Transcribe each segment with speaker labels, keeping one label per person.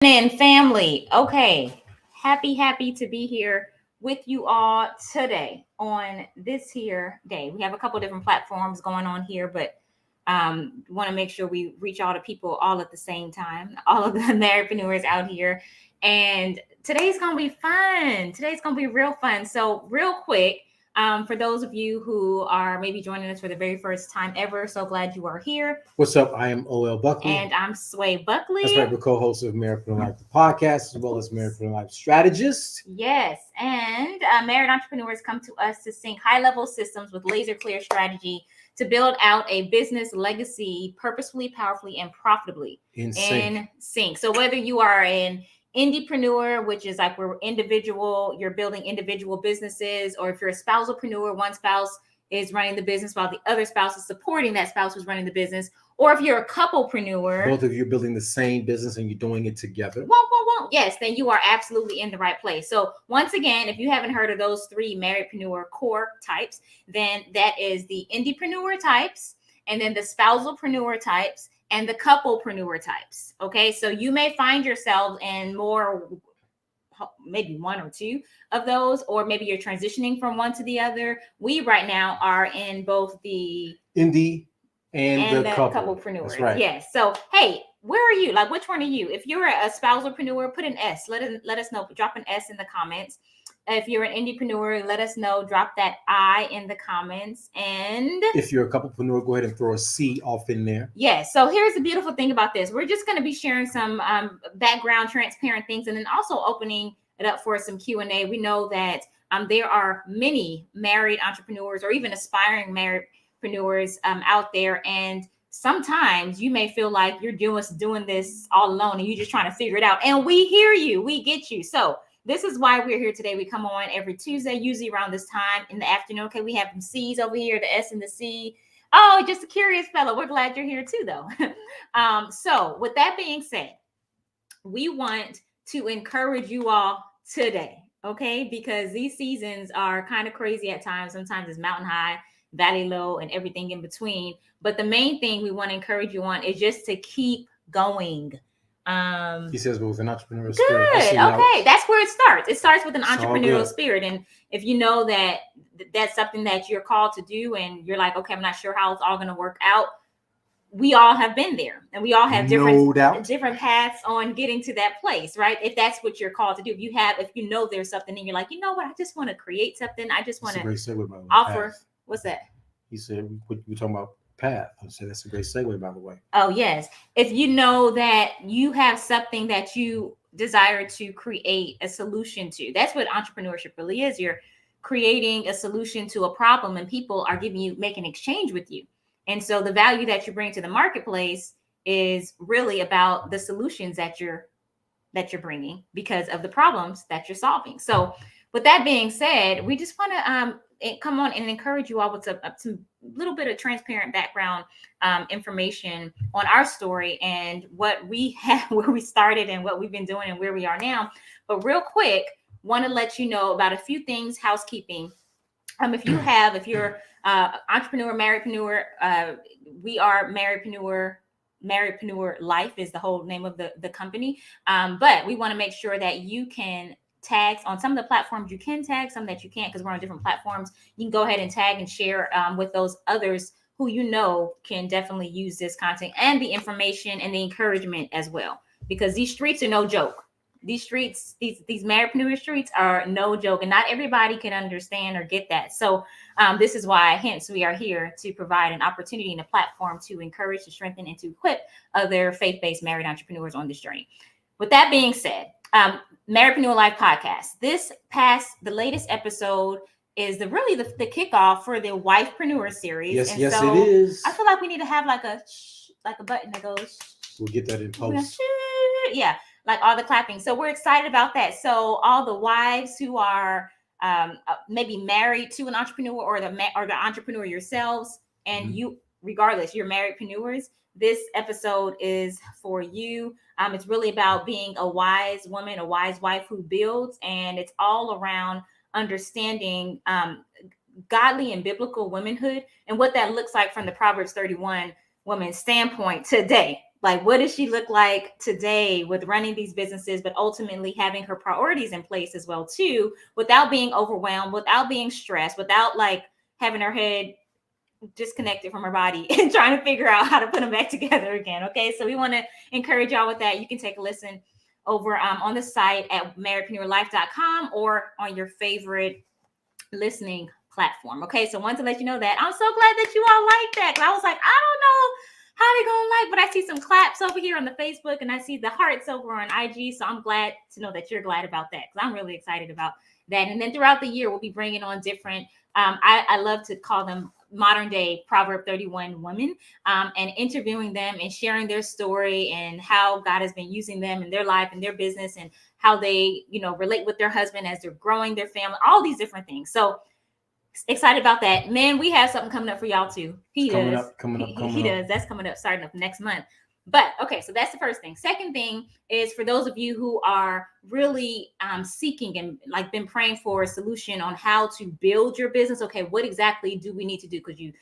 Speaker 1: And family. Okay. Happy to be here with you all today on this here day. We have a couple different platforms going on here, but want to make sure we reach all the people all at the same time, all of the Marriedpreneurs out here. And today's going to be fun. Today's going to be real fun. So real quick, for those of you who are maybe joining us for the very first time ever, so glad you are here.
Speaker 2: What's up? I am O.L. Buckley.
Speaker 1: And I'm Sway Buckley.
Speaker 2: That's right, we're co-hosts of Marriedpreneur Life, the podcast, as well as Marriedpreneur Life Strategist.
Speaker 1: Yes, and married entrepreneurs come to us to sync high-level systems with laser-clear strategy to build out a business legacy purposefully, powerfully, and profitably
Speaker 2: In
Speaker 1: sync. So whether you are an indiepreneur, which is like you're building individual businesses, or if you're a spousalpreneur, one spouse is running the business while the other spouse is supporting that spouse who's running the business, or if you're a couplepreneur,
Speaker 2: both of you are building the same business and you're doing it together.
Speaker 1: Yes, then you are absolutely in the right place. So once again, if you haven't heard of those three Marriedpreneur core types, then that is the indiepreneur types, and then the spousalpreneur types, and the couplepreneur types. Okay, so you may find yourself in more, maybe one or two of those, or maybe you're transitioning from one to the other. We right now are in both the
Speaker 2: indie and the
Speaker 1: couplepreneurs.
Speaker 2: That's right.
Speaker 1: Yes. So hey, where are you? Like, which one are you? If you're a spousalpreneur, put an S. Let us know. Drop an S in the comments. If you're an indiepreneur, let us know. Drop that I in the comments. And
Speaker 2: if you're a couplepreneur, go ahead and throw a C off in there.
Speaker 1: Yes. So here's the beautiful thing about this. We're just going to be sharing some background, transparent things, and then also opening it up for some Q&A. We know that there are many married entrepreneurs or even aspiring marriedpreneurs out there, and sometimes you may feel like you're doing this all alone and you're just trying to figure it out. And we hear you, we get you. So this is why we're here today. We come on every Tuesday, usually around this time in the afternoon. Okay, we have some C's over here, the S and the C. Oh, just a curious fellow. We're glad you're here too, though. So with that being said, we want to encourage you all today, okay? Because these seasons are kind of crazy at times. Sometimes it's mountain high, valley low, and everything in between. But the main thing we want to encourage you on is just to keep going.
Speaker 2: He says, but with an entrepreneurial
Speaker 1: spirit. Good. Okay. That's where it starts. It starts with an entrepreneurial spirit. And if you know that that's something that you're called to do and you're like, okay, I'm not sure how it's all going to work out. We all have been there, and we all have different paths on getting to that place, right? If that's what you're called to do. If you know there's something and you're like, you know what, I just want to create something. I just want to offer.
Speaker 2: Path.
Speaker 1: What's that?
Speaker 2: He said, we're talking about path. I said, that's a great segue, by the way.
Speaker 1: Oh, yes. If you know that you have something that you desire to create a solution to, that's what entrepreneurship really is. You're creating a solution to a problem, and people are making exchange with you. And so the value that you bring to the marketplace is really about the solutions that you're bringing because of the problems that you're solving. So with that being said, we just want to come on and encourage you all with some little bit of transparent background information on our story and what we have, where we started and what we've been doing and where we are now. But real quick, want to let you know about a few things, housekeeping. If you're entrepreneur, marriedpreneur, we are Marriedpreneur Life is the whole name of the company. But we want to make sure that you can tag on some of the platforms. You can tag some that you can't because we're on different platforms. You can go ahead and tag and share with those others who you know can definitely use this content and the information and the encouragement as well. Because these streets are no joke. These streets, these marriedpreneur streets are no joke, and not everybody can understand or get that. So this is why, hence, we are here to provide an opportunity and a platform to encourage, to strengthen, and to equip other faith-based married entrepreneurs on this journey. With that being said, Marriedpreneur Life podcast. The latest episode is the kickoff for the Wifepreneur series.
Speaker 2: Yes,
Speaker 1: and
Speaker 2: yes,
Speaker 1: so
Speaker 2: it is.
Speaker 1: I feel like we need to have like a button that goes.
Speaker 2: We'll get that in post.
Speaker 1: Yeah. Like all the clapping. So we're excited about that. So all the wives who are maybe married to an entrepreneur or the entrepreneur yourselves, and you, regardless, you're marriedpreneurs, this episode is for you. It's really about being a wise woman, a wise wife who builds, and it's all around understanding godly and biblical womanhood and what that looks like from the Proverbs 31 woman's standpoint today. Like, what does she look like today with running these businesses, but ultimately having her priorities in place as well, too, without being overwhelmed, without being stressed, without like having her head disconnected from her body and trying to figure out how to put them back together again. Okay. So we want to encourage y'all with that. You can take a listen over on the site at marriedpreneurlife.com or on your favorite listening platform. Okay. So I wanted to let you know that. I'm so glad that you all like that. I was like, I don't know how they gonna like, but I see some claps over here on the Facebook and I see the hearts over on IG. So I'm glad to know that you're glad about that, because I'm really excited about that. And then throughout the year, we'll be bringing on different, I love to call them modern day Proverb 31 women, and interviewing them and sharing their story and how God has been using them in their life and their business, and how they, relate with their husband as they're growing their family, all these different things. So excited about that. Man, we have something coming up for y'all too. He does. That's coming up starting up next month. But okay, so that's the first thing. Second thing is, for those of you who are really seeking and like been praying for a solution on how to build your business. Okay, what exactly do we need to do? Because you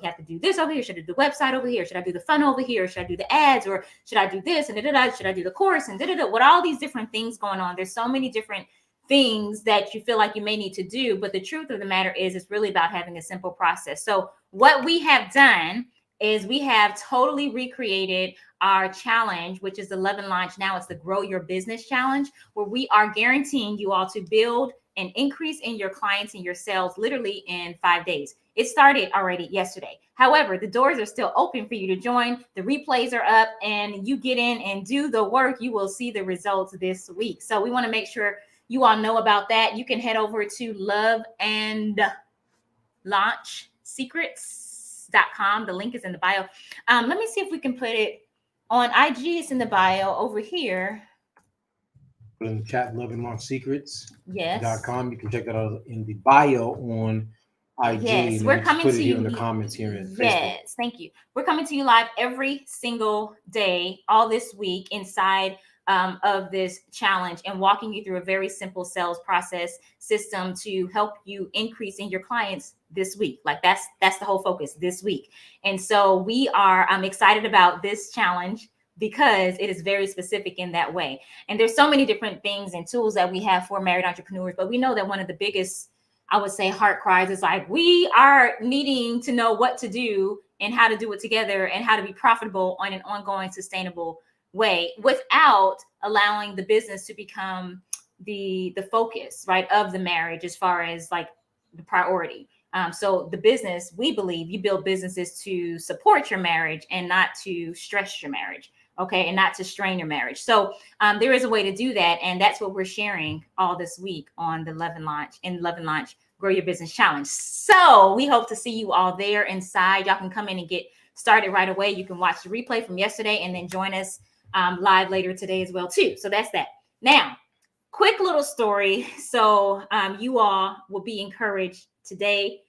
Speaker 1: have to do this over here. Should I do the website over here? Should I do the funnel over here? Should I do the ads, or should I do this and should I do the course and With all these different things going on, there's so many different things that you feel like you may need to do. But the truth of the matter is, it's really about having a simple process. So what we have done is we have totally recreated our challenge, which is the Love and Launch. Now it's the Grow Your Business Challenge, where we are guaranteeing you all to build an increase in your clients and your sales literally in 5 days. It started already yesterday. However, the doors are still open for you to join. The replays are up, and you get in and do the work. You will see the results this week. So we want to make sure you all know about that. You can head over to LoveandLaunchSecrets.com. The link is in the bio. Let me see if we can put it on IG. It's in the bio over here.
Speaker 2: Put in the chat, LoveandLaunchSecrets.com.
Speaker 1: Yes.
Speaker 2: You can check that out in the bio on IG.
Speaker 1: Yes, we're coming to you
Speaker 2: in the comments here in Facebook.
Speaker 1: Yes, thank you. We're coming to you live every single day, all this week, inside of this challenge, and walking you through a very simple sales process system to help you increase in your clients this week. Like that's the whole focus this week. And so we are excited about this challenge because it is very specific in that way. And there's so many different things and tools that we have for married entrepreneurs, but we know that one of the biggest, I would say, heart cries is like, we are needing to know what to do and how to do it together and how to be profitable on an ongoing, sustainable way without allowing the business to become the focus, right, of the marriage, as far as like the priority. So the business, we believe you build businesses to support your marriage and not to stress your marriage. Okay. And not to strain your marriage. So there is a way to do that. And that's what we're sharing all this week on the Love and Launch Grow Your Business Challenge. So we hope to see you all there inside. Y'all can come in and get started right away. You can watch the replay from yesterday and then join us live later today as well too. So that's that. Now, quick little story. So you all will be encouraged today.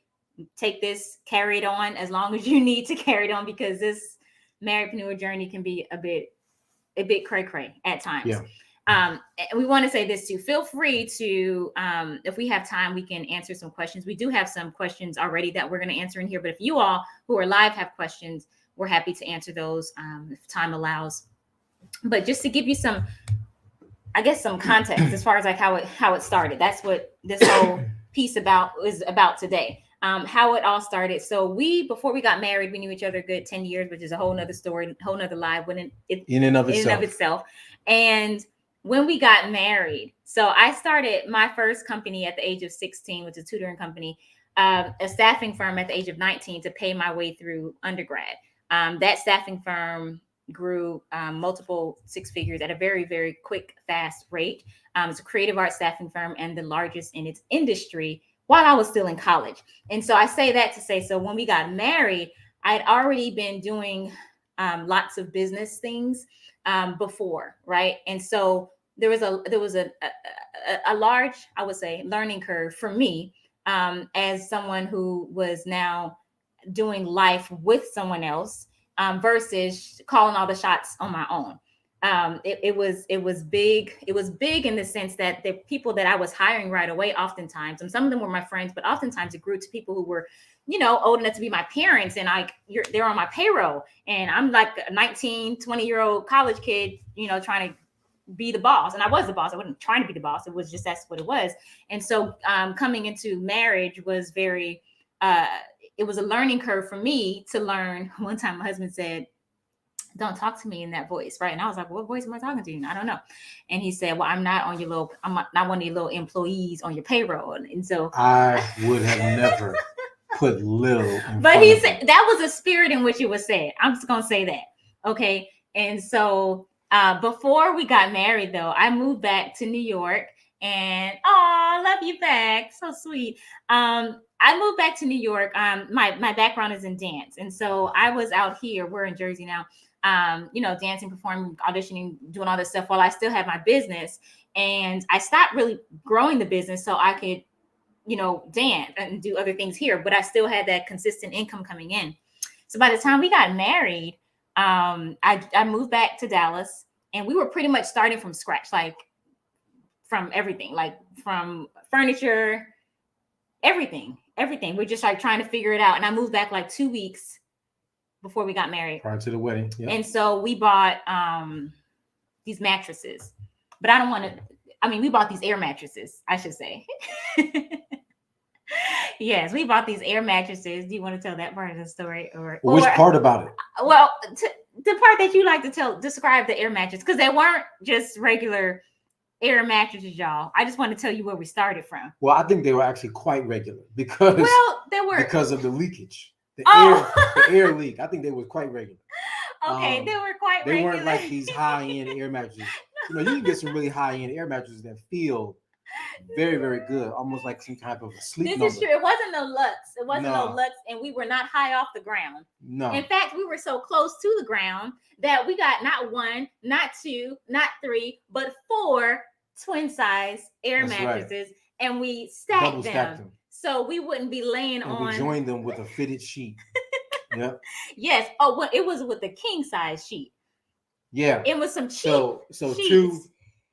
Speaker 1: Take this, carry it on as long as you need to carry it on, because this marriedpreneur journey can be a bit cray-cray at times.
Speaker 2: Yeah.
Speaker 1: And we want to say this too. Feel free to, if we have time, we can answer some questions. We do have some questions already that we're going to answer in here. But if you all who are live have questions, we're happy to answer those if time allows. But just to give you some, I guess, some context as far as like how it started. That's what this whole piece is about today. How it all started. So before we got married, we knew each other a good 10 years, which is a whole nother story, whole nother live in and of itself. And when we got married, so I started my first company at the age of 16, which is a tutoring company, a staffing firm at the age of 19 to pay my way through undergrad. That staffing firm grew multiple six figures at a very, very quick, fast rate. It's a creative arts staffing firm and the largest in its industry while I was still in college. And so I say that to say, so when we got married, I had already been doing lots of business things before, right? And so there was a large, I would say, learning curve for me as someone who was now doing life with someone else versus calling all the shots on my own. it was big. It was big in the sense that the people that I was hiring right away, oftentimes, and some of them were my friends, but oftentimes it grew to people who were, old enough to be my parents, and they're on my payroll, and I'm like a 19, 20-year-old college kid, trying to be the boss. And I was the boss. I wasn't trying to be the boss. It was just, that's what it was. And so coming into marriage was very, it was a learning curve for me to learn. One time my husband said, "Don't talk to me in that voice," right? And I was like, "What voice am I talking to?" And I don't know. And he said, "Well, I'm not not one of your little employees on your payroll." And so
Speaker 2: I would have never put little.
Speaker 1: But he said that was a spirit in which it was said. I'm just gonna say that. Okay. And so before we got married, though, I moved back to New York, and love you back. So sweet. I moved back to New York. My background is in dance. And so I was out here, we're in Jersey now, dancing, performing, auditioning, doing all this stuff while I still had my business. And I stopped really growing the business so I could, dance and do other things here, but I still had that consistent income coming in. So by the time we got married, I moved back to Dallas, and we were pretty much starting from scratch, like from everything, like from furniture, everything. We're just like trying to figure it out. And I moved back like 2 weeks before we got married.
Speaker 2: Prior to the wedding. Yep.
Speaker 1: And so we bought these mattresses, but I don't want to, we bought these air mattresses, I should say. Yes, we bought these air mattresses. Do you want to tell that part of the story, or
Speaker 2: which part about it?
Speaker 1: Well, the part that you like to describe the air mattress, because they weren't just regular air mattresses, y'all. I just want to tell you where we started from.
Speaker 2: Well, I think they were actually quite regular because because of the leakage, the air leak. I think they were quite regular.
Speaker 1: Okay, they were quite regular.
Speaker 2: They weren't like these high-end air mattresses. You can get some really high-end air mattresses that feel very, very good, almost like some type of a sleep number.
Speaker 1: This is true. It wasn't no Lux. It wasn't no Lux, and we were not high off the ground.
Speaker 2: No.
Speaker 1: In fact, we were so close to the ground that we got not one, not two, not three, but 4 twin size air mattresses, right. And we stacked them so we wouldn't be laying on.
Speaker 2: We joined them with a fitted sheet. Yep.
Speaker 1: Yes. Oh, well, it was with a king size sheet.
Speaker 2: Yeah.
Speaker 1: It was some cheap.
Speaker 2: So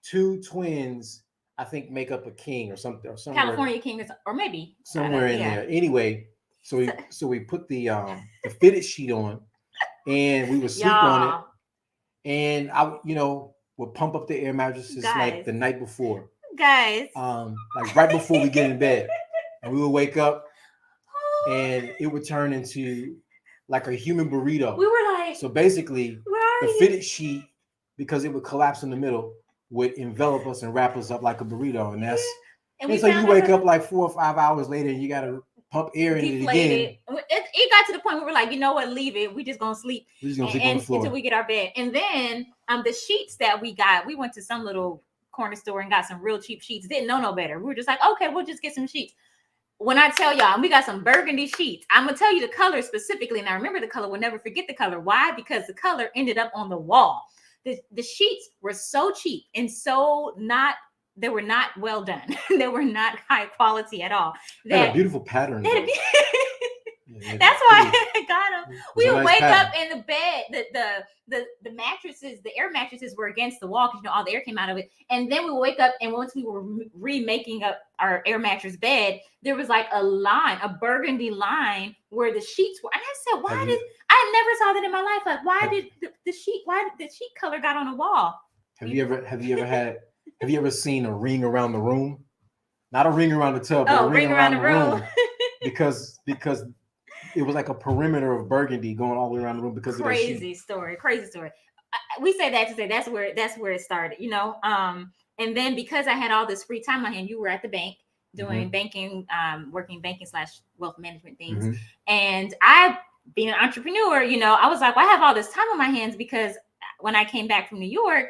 Speaker 2: two twins, I think, make up a king or something, or somewhere.
Speaker 1: California king, or maybe
Speaker 2: somewhere in there. Anyway, so we put the fitted sheet on, and we would sleep on it, and I would pump up the air mattresses like the night before,
Speaker 1: guys,
Speaker 2: like right before we get in bed, and we would wake up, and it would turn into like a human burrito.
Speaker 1: We were like,
Speaker 2: so basically, the fitted sheet, because it would collapse in the middle, would envelop us and wrap us up like a burrito, and that's and so you wake up like 4 or 5 hours later, and you got to pump air in it again.
Speaker 1: It got to the point where we're like, you know what, leave it. We just gonna sleep.
Speaker 2: We're just gonna sleep on the floor
Speaker 1: until we get our bed. And then the sheets that we got, we went to some little corner store and got some real cheap sheets. Didn't know no better. We were just like, okay, we'll just get some sheets. When I tell y'all, we got some burgundy sheets. I'm gonna tell you the color specifically, and I remember the color. We'll never forget the color. Why? Because the color ended up on the wall. The sheets were so cheap and they were not well done. They were not high quality at all.
Speaker 2: They had a beautiful pattern.
Speaker 1: That's why I got them. We would wake up in the bed, the mattresses, the air mattresses were against the wall because all the air came out of it. And then we would wake up, and once we were remaking up our air mattress bed, there was like a burgundy line where the sheets were. And I said, I never saw that in my life. Like, why did the sheet color got on the wall?
Speaker 2: Have you ever seen a ring around the room? Not a ring around the tub, but a ring around the room. because it was like a perimeter of burgundy going all the way around the room because of that sheet.
Speaker 1: Crazy story. We say that to say that's where it started, and then because I had all this free time on hand, you were at the bank doing banking, working banking / wealth management things. And I, being an entrepreneur, I was like, well, I have all this time on my hands because when I came back from New York,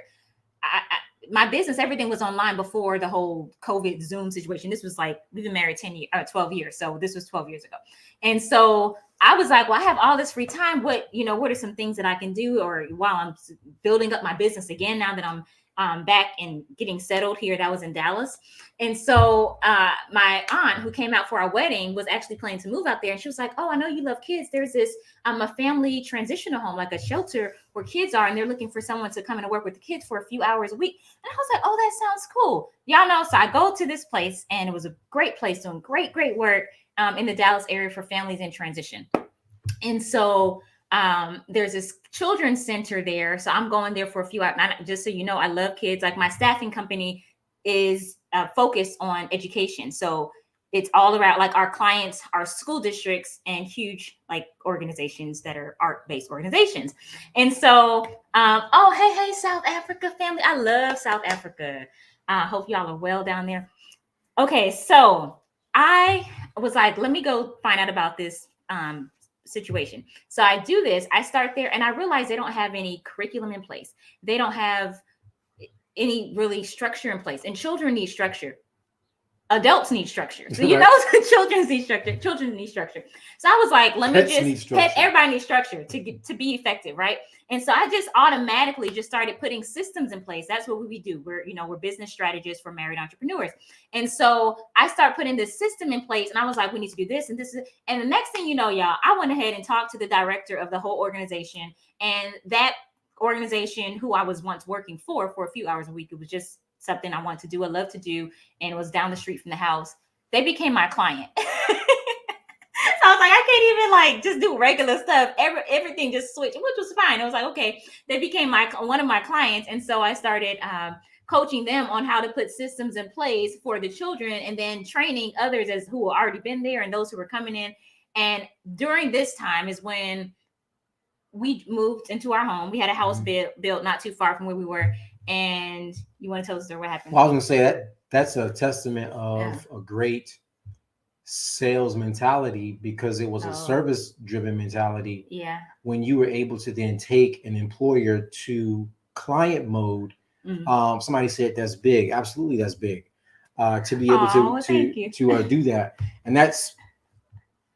Speaker 1: my business, everything was online before the whole COVID Zoom situation. This was like, we've been married 12 years. So this was 12 years ago. And so I was like, well, I have all this free time. What are some things that I can do? Or while I'm building up my business again, now that I'm back and getting settled here. That was in Dallas. And so my aunt, who came out for our wedding, was actually planning to move out there. And she was like, oh, I know you love kids. There's this a family transitional home, like a shelter where kids are, and they're looking for someone to come in and work with the kids for a few hours a week. And I was like, oh, that sounds cool. Y'all know. So I go to this place, and it was a great place doing great work in the Dallas area for families in transition. And so there's this children's center there. So I'm going there for a few hours. Just so you know, I love kids. Like, my staffing company is focused on education. So it's all around, like, our clients are school districts and huge, like, organizations that are art-based organizations. And so, hey, South Africa family. I love South Africa. Hope y'all are well down there. Okay, so I was like, let me go find out about this situation. So I do this, I start there, and I realize they don't have any curriculum in place. They don't have any really structure in place, and children need structure. Adults need structure. So, you know, children need structure. Children need structure. So I was like, let me everybody needs structure to be effective, right? And so I just automatically just started putting systems in place. That's what we do. We're business strategists for married entrepreneurs. And so I start putting this system in place, and I was like, we need to do this and this. And the next thing you know, y'all, I went ahead and talked to the director of the whole organization, and that organization, who I was once working for a few hours a week, it was just something I wanted to do, I love to do, and it was down the street from the house. They became my client. So I was like, I can't even like just do regular stuff. Everything just switched, which was fine. I was like, okay, they became one of my clients. And so I started coaching them on how to put systems in place for the children, and then training others who had already been there and those who were coming in. And during this time is when we moved into our home. We had a house built not too far from where we were. And you want to tell us what happened?
Speaker 2: Well, I was going to say that's a testament of a great sales mentality, because it was a service-driven mentality.
Speaker 1: Yeah.
Speaker 2: When you were able to then take an employer to client mode, somebody said that's big. Absolutely, that's big. To be able to do that, and that's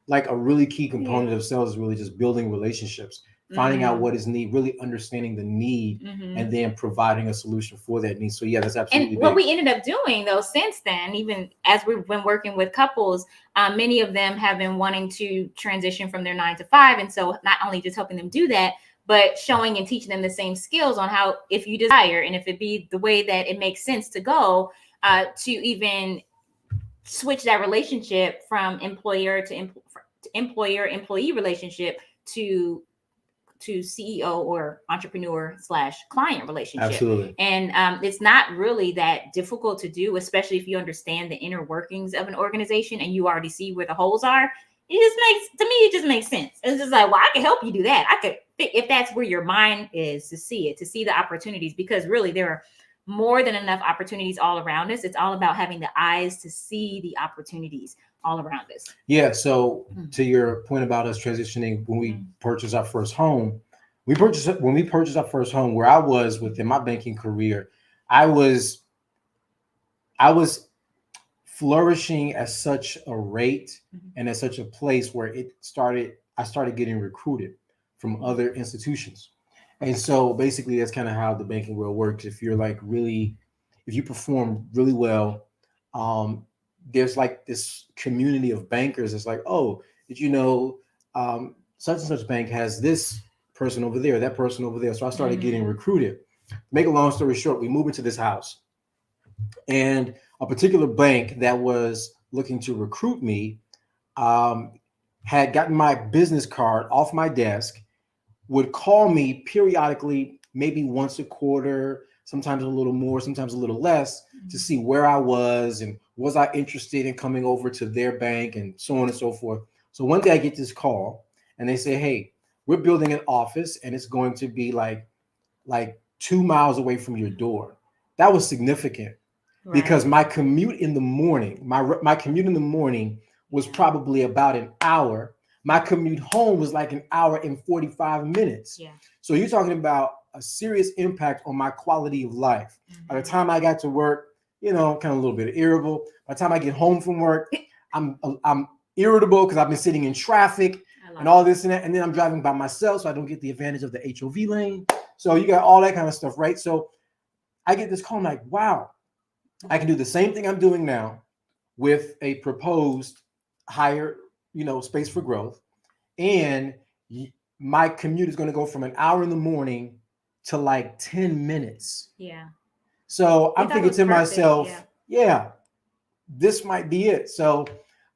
Speaker 2: like a really key component of sales, is really just building relationships. Finding out what is need, really understanding the need, and then providing a solution for that need. So yeah, that's absolutely.
Speaker 1: And what we ended up doing though, since then, even as we've been working with couples, many of them have been wanting to transition from their 9 to 5. And so not only just helping them do that, but showing and teaching them the same skills on how, if you desire, and if it be the way that it makes sense to go, to even switch that relationship from employer to employee relationship to CEO or entrepreneur / client relationship.
Speaker 2: Absolutely.
Speaker 1: And it's not really that difficult to do, especially if you understand the inner workings of an organization and you already see where the holes are. It just makes sense. It's just like, well, I can help you do that. I could, if that's where your mind is, to see the opportunities, because really there are more than enough opportunities all around us. It's all about having the eyes to see the opportunities all around us.
Speaker 2: Yeah. So to your point about us transitioning, when we purchased our first home, when we purchased our first home, where I was within my banking career, I was flourishing at such a rate and at such a place where I started getting recruited from other institutions. And so basically that's kind of how the banking world works. If you're like if you perform really well, there's like this community of bankers. It's like, oh, did you know such and such bank has this person over there, that person over there. So I started getting recruited. Make a long story short, we moved into this house, and a particular bank that was looking to recruit me had gotten my business card off my desk, would call me periodically, maybe once a quarter, sometimes a little more, sometimes a little less, to see where I was and was I interested in coming over to their bank and so on and so forth. So one day I get this call and they say, hey, we're building an office and it's going to be like 2 miles away from your door. That was significant because my commute in the morning, my commute in the morning was probably about an hour. My commute home was like an hour and 45 minutes. Yeah. So you're talking about a serious impact on my quality of life. By the time I got to work, kind of a little bit irritable. By the time I get home from work, I'm irritable because I've been sitting in traffic and all this and that. And then I'm driving by myself, so I don't get the advantage of the HOV lane. So you got all that kind of stuff, right? So I get this call. I'm like, wow, I can do the same thing I'm doing now with a proposed higher, space for growth. And my commute is going to go from an hour in the morning to like 10 minutes.
Speaker 1: Yeah.
Speaker 2: So I'm thinking to myself, yeah, this might be it. So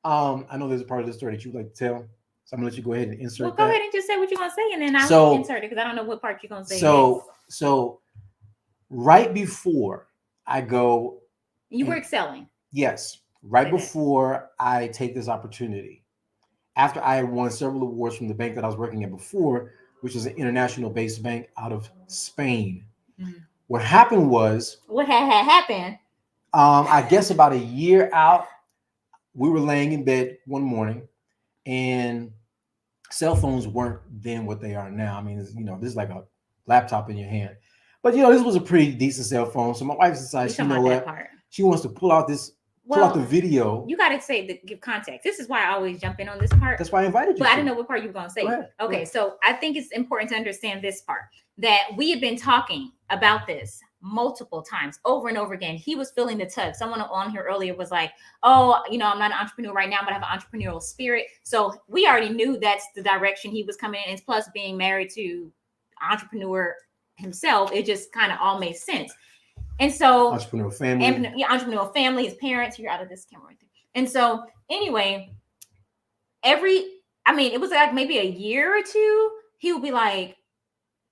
Speaker 2: I know there's a part of the story that you would like to tell. So I'm gonna let you go ahead and insert.
Speaker 1: Well, go ahead and just say what you're gonna say, and then I'll insert it because I don't know what part you're gonna say.
Speaker 2: So right before I go,
Speaker 1: you were excelling.
Speaker 2: Yes, right before I take this opportunity, after I won several awards from the bank that I was working at before, which is an international based bank out of Spain. Mm-hmm. What happened was,
Speaker 1: what had happened?
Speaker 2: I guess about a year out, we were laying in bed one morning, and cell phones weren't then what they are now. I mean, this is like a laptop in your hand. But this was a pretty decent cell phone. So my wife decided, she wants to pull out the video.
Speaker 1: You got to give context. This is why I always jump in on this part.
Speaker 2: That's why I invited you.
Speaker 1: But I didn't know what part you were going to say. Okay, so I think it's important to understand this part, that we have been talking about this multiple times over and over again. He was feeling the tug. Someone on here earlier was like, oh, I'm not an entrepreneur right now, but I have an entrepreneurial spirit. So we already knew that's the direction he was coming in. And plus being married to entrepreneur himself, it just kind of all made sense. And so
Speaker 2: entrepreneurial family,
Speaker 1: his parents, you're out of this camera right there. And so anyway, it was like maybe a year or two, he would be like,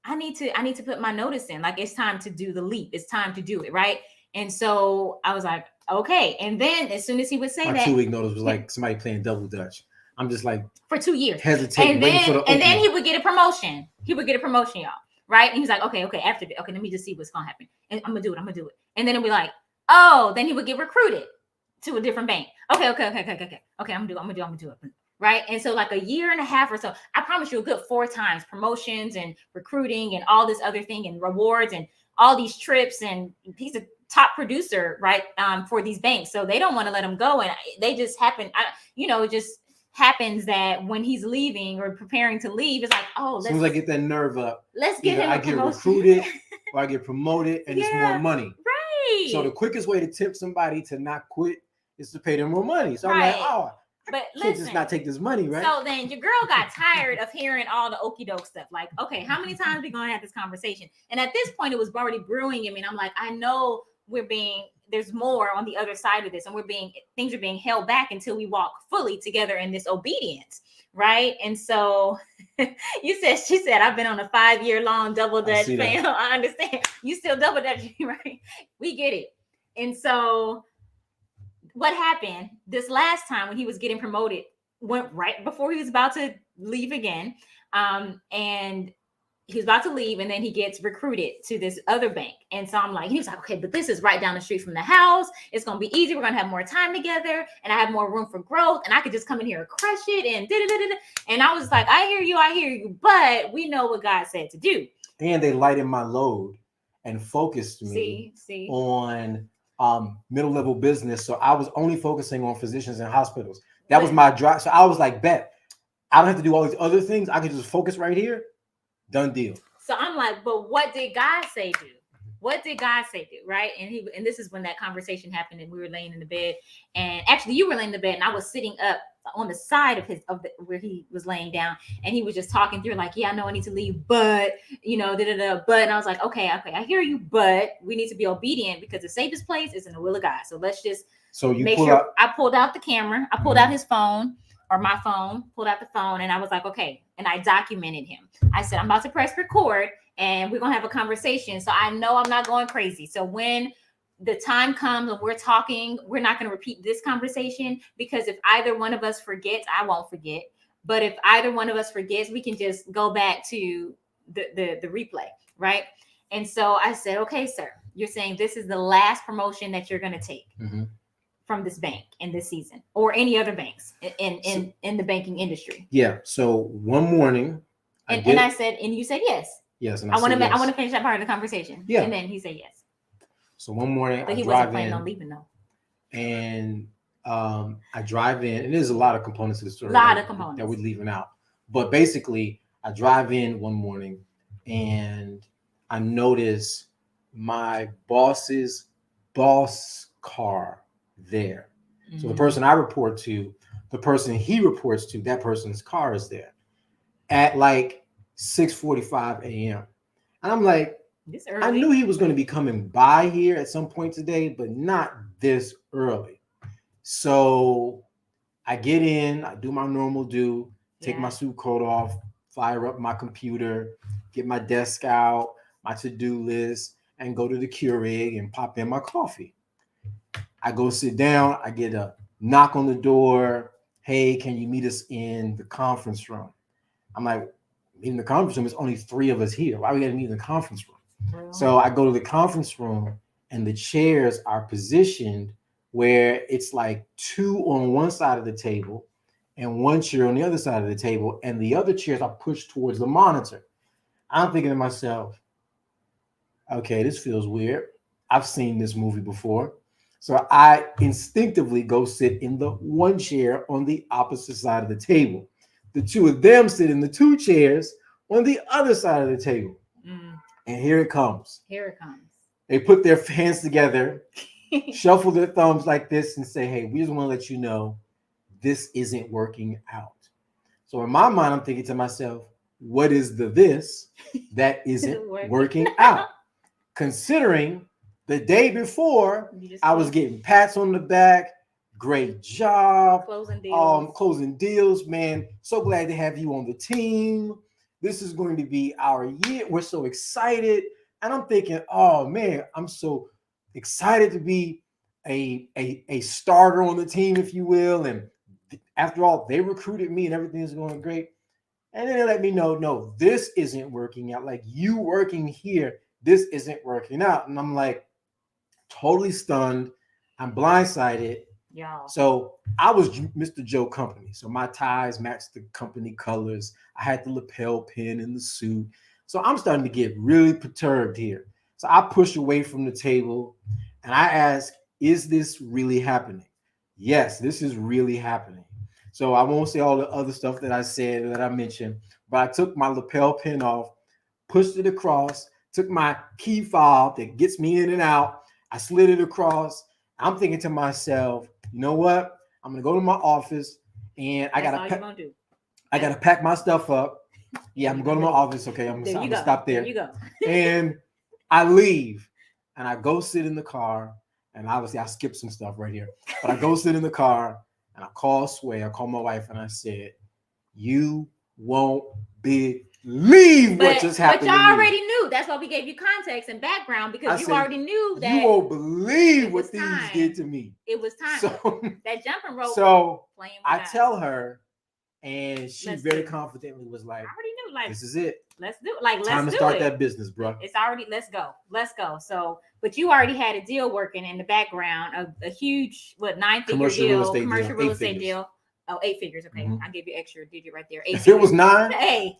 Speaker 1: I need to put my notice in. Like, it's time to do the leap. It's time to do it. Right. And so I was like, okay. And then as soon as he would say that,
Speaker 2: 2-week notice was like somebody playing double dutch. I'm just like,
Speaker 1: for 2 years,
Speaker 2: hesitating,
Speaker 1: and then he would get a promotion. Y'all. Right. And he was like, okay, after that, let me just see what's going to happen. And I'm going to do it. And then it'd be like, oh, then he would get recruited to a different bank. Okay. I'm going to do it. Right. And so like a year and a half or so, I promise you a good 4 times, promotions and recruiting and all this other thing and rewards and all these trips. And he's a top producer, right, for these banks. So they don't want to let him go. And they just happen, it just happens that when he's leaving or preparing to leave, it's like, oh,
Speaker 2: as soon as I get that nerve up,
Speaker 1: let's get him
Speaker 2: I get recruited or I get promoted and it's more money.
Speaker 1: Right.
Speaker 2: So the quickest way to tempt somebody to not quit is to pay them more money. So I'm like, oh,
Speaker 1: but
Speaker 2: listen, can't just not take this money, right?
Speaker 1: So then your girl got tired of hearing all the okie doke stuff. Like, okay, how many times are we going to have this conversation? And at this point, it was already brewing. I'm like, I know there's more on the other side of this, and things are being held back until we walk fully together in this obedience, right? And so she said, I've been on a 5-year-long double dutch fan. I understand. You still double dutching, right? We get it. And so what happened this last time when he was getting promoted, went right before he was about to leave again. And he was about to leave, and then he gets recruited to this other bank. And so I'm like, he was like, okay, but this is right down the street from the house. It's going to be easy. We're going to have more time together, and I have more room for growth, and I could just come in here and crush it. And And I was like, I hear you, but we know what God said to do.
Speaker 2: And they lightened my load and focused me on middle level business. So I was only focusing on physicians and hospitals. That was my drive. So I was like, bet I don't have to do all these other things. I can just focus right here. Done deal.
Speaker 1: So I'm like, but what did God say do? What did God say do? Right. And this is when that conversation happened, and we were laying in the bed, and actually you were laying in the bed and I was sitting up on the side of where he was laying down, and he was just talking through like, yeah, I know I need to leave, but but, and I was like, okay, I hear you, but we need to be obedient because the safest place is in the will of God. So let's just make sure. I pulled out the camera. I pulled out his phone. Or my phone, pulled out the phone, and I was like, okay. And I documented him. I said, I'm about to press record, and we're going to have a conversation. So I know I'm not going crazy. So when the time comes and we're talking, we're not going to repeat this conversation, because if either one of us forgets, I won't forget. But if either one of us forgets, we can just go back to the replay, right? And so I said, okay, sir, you're saying this is the last promotion that you're going to take. Mm-hmm. From this bank in this season, or any other banks in the banking industry.
Speaker 2: Yeah. So one morning,
Speaker 1: and I said, and you said yes.
Speaker 2: Yes. And
Speaker 1: I want to finish that part of the conversation.
Speaker 2: Yeah.
Speaker 1: And then he said yes.
Speaker 2: So one morning,
Speaker 1: but he wasn't planning on leaving though.
Speaker 2: And I drive in, and there's a lot of components to the story. That we're leaving out. But basically, I drive in one morning, and I notice my boss's boss car there. So the person I report to, the person he reports to, that person's car is there at like 6:45 a.m. And I'm like, I knew he was going to be coming by here at some point today, but not this early. So I get in, I do my normal do, take my suit coat off, fire up my computer, get my desk out, my to-do list, and go to the Keurig and pop in my coffee. I go sit down, I get a knock on the door. Hey, can you meet us in the conference room? I'm like, in the conference room, it's only 3 of us here. Why we got to meet in the conference room? So I go to the conference room and the chairs are positioned where it's like 2 on one side of the table and 1 chair on the other side of the table, and the other chairs are pushed towards the monitor. I'm thinking to myself, okay, this feels weird. I've seen this movie before. So I instinctively go sit in the 1 chair on the opposite side of the table. The 2 of them sit in the 2 chairs on the other side of the table. And here it comes.
Speaker 1: Here it comes.
Speaker 2: They put their hands together, shuffle their thumbs like this and say, hey, we just want to let you know this isn't working out. So in my mind, I'm thinking to myself, what is the this that isn't working out? Considering the day before, I was getting pats on the back. Great job. Closing deals, man. So glad to have you on the team. This is going to be our year. We're so excited. And I'm thinking, oh man, I'm so excited to be a starter on the team, if you will. And after all, they recruited me and everything is going great. And then they let me know, no, this isn't working out. Like, you working here, this isn't working out. And I'm like, totally stunned. I'm blindsided.
Speaker 1: Y'all.
Speaker 2: So I was Mr. Joe Company. So my ties matched the company colors. I had the lapel pin in the suit. So I'm starting to get really perturbed here. So I push away from the table and I ask, is this really happening? Yes, this is really happening. So I won't say all the other stuff that I said, that I mentioned, but I took my lapel pin off, pushed it across, took my key fob that gets me in and out. I slid it across. I'm thinking to myself, you know what? I'm going to go to my office and I got to pack my stuff up. Yeah, I'm going to my office. Okay, I'm going to stop there.
Speaker 1: There you go.
Speaker 2: And I leave and I go sit in the car. And obviously I skipped some stuff right here, but I go sit in the car and I call Sway. I call my wife and I said, you won't believe what just happened.
Speaker 1: But y'all already knew. That's why we gave you context and background, because you already knew that.
Speaker 2: You won't believe what these did to me.
Speaker 1: It was time.
Speaker 2: So,
Speaker 1: that jumping rope.
Speaker 2: So I tell her, and she very confidently was like,
Speaker 1: I already knew, like,
Speaker 2: this is it.
Speaker 1: Let's do it. Like, let's
Speaker 2: time to start that business, bro.
Speaker 1: It's already, let's go. So, but you already had a deal working in the background, a huge, 9-figure deal, commercial real estate deal. Oh, 8 figures. Okay. I'll give you extra digit right there.
Speaker 2: If it was 9,
Speaker 1: hey,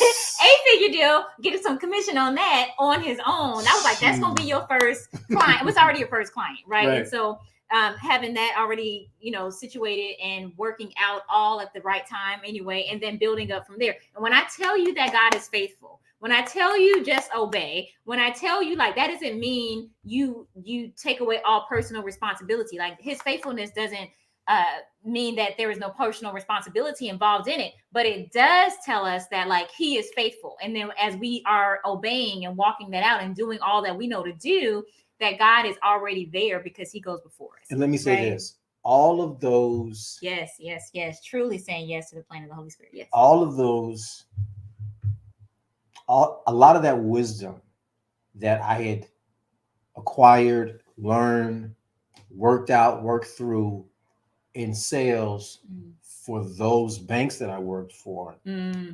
Speaker 1: 8-figure deal, getting some commission on that on his own. I was like, that's going to be your first client. It was already your first client, right? And so having that already, situated and working out all at the right time anyway, and then building up from there. And when I tell you that God is faithful, when I tell you just obey, when I tell you, like, that doesn't mean you take away all personal responsibility. Like, his faithfulness doesn't mean that there is no personal responsibility involved in it, but it does tell us that, like, he is faithful. And then as we are obeying and walking that out and doing all that we know to do, that God is already there because he goes before us.
Speaker 2: And let me say this, all of those.
Speaker 1: Yes. Truly saying yes to the plan of the Holy Spirit. Yes.
Speaker 2: All of those, a lot of that wisdom that I had acquired, learned, worked through in sales for those banks that I worked for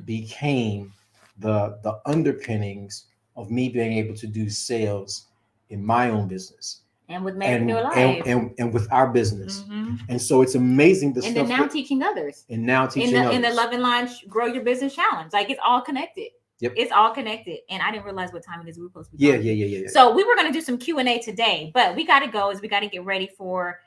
Speaker 2: became the underpinnings of me being able to do sales in my own business.
Speaker 1: And with Marriedpreneur Life.
Speaker 2: And with our business. And so it's amazing
Speaker 1: and then now teaching others.
Speaker 2: And now teaching others.
Speaker 1: In the Love and Launch Grow Your Business Challenge. Like, it's all connected.
Speaker 2: Yep.
Speaker 1: It's all connected. And I didn't realize what time it is. We were supposed to be
Speaker 2: Yeah.
Speaker 1: So we were going to do some Q&A today, but we got to go as we got to get ready for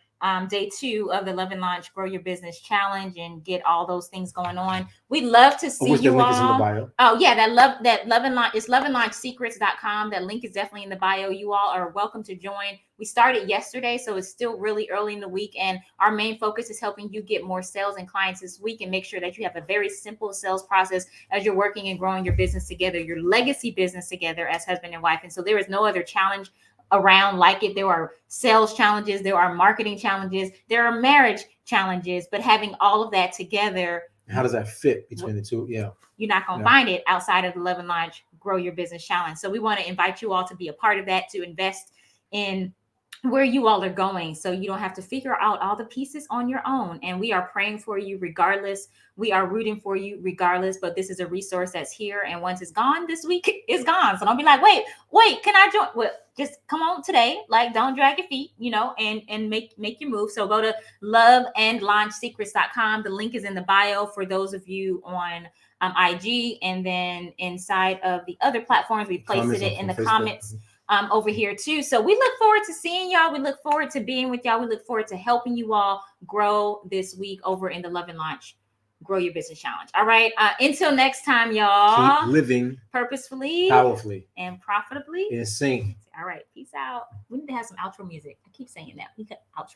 Speaker 1: day 2 of the Love and Launch Grow Your Business Challenge and get all those things going on. We'd love to see you
Speaker 2: link
Speaker 1: all.
Speaker 2: is in the bio.
Speaker 1: Oh yeah, that Love and Launch is loveandlaunchsecrets.com. That link is definitely in the bio. You all are welcome to join. We started yesterday, so it's still really early in the week, and our main focus is helping you get more sales and clients this week and make sure that you have a very simple sales process as you're working and growing your business together, your legacy business together as husband and wife. And so there is no other challenge around like it. There are sales challenges, there are marketing challenges, there are marriage challenges, but having all of that together,
Speaker 2: how does that fit between the two? Yeah,
Speaker 1: you're not going to find it outside of the Love and Launch Grow Your Business Challenge. So we want to invite you all to be a part of that, to invest in where you all are going, so you don't have to figure out all the pieces on your own. And we are praying for you regardless. We are rooting for you regardless, but this is a resource that's here, and once it's gone this week, it's gone. So don't be like, wait, can I join? Well, just come on today. Like, don't drag your feet, and make your move. So go to loveandlaunchsecrets.com. The link is in the bio for those of you on IG, and then inside of the other platforms, we placed it in the comments over here too. So we look forward to seeing y'all. We look forward to being with y'all. We look forward to helping you all grow this week over in the Love and Launch Grow Your Business Challenge. All right. Until next time, y'all.
Speaker 2: Keep living
Speaker 1: purposefully,
Speaker 2: powerfully,
Speaker 1: and profitably
Speaker 2: in sync.
Speaker 1: All right. Peace out. We need to have some outro music. I keep saying that. We got outro.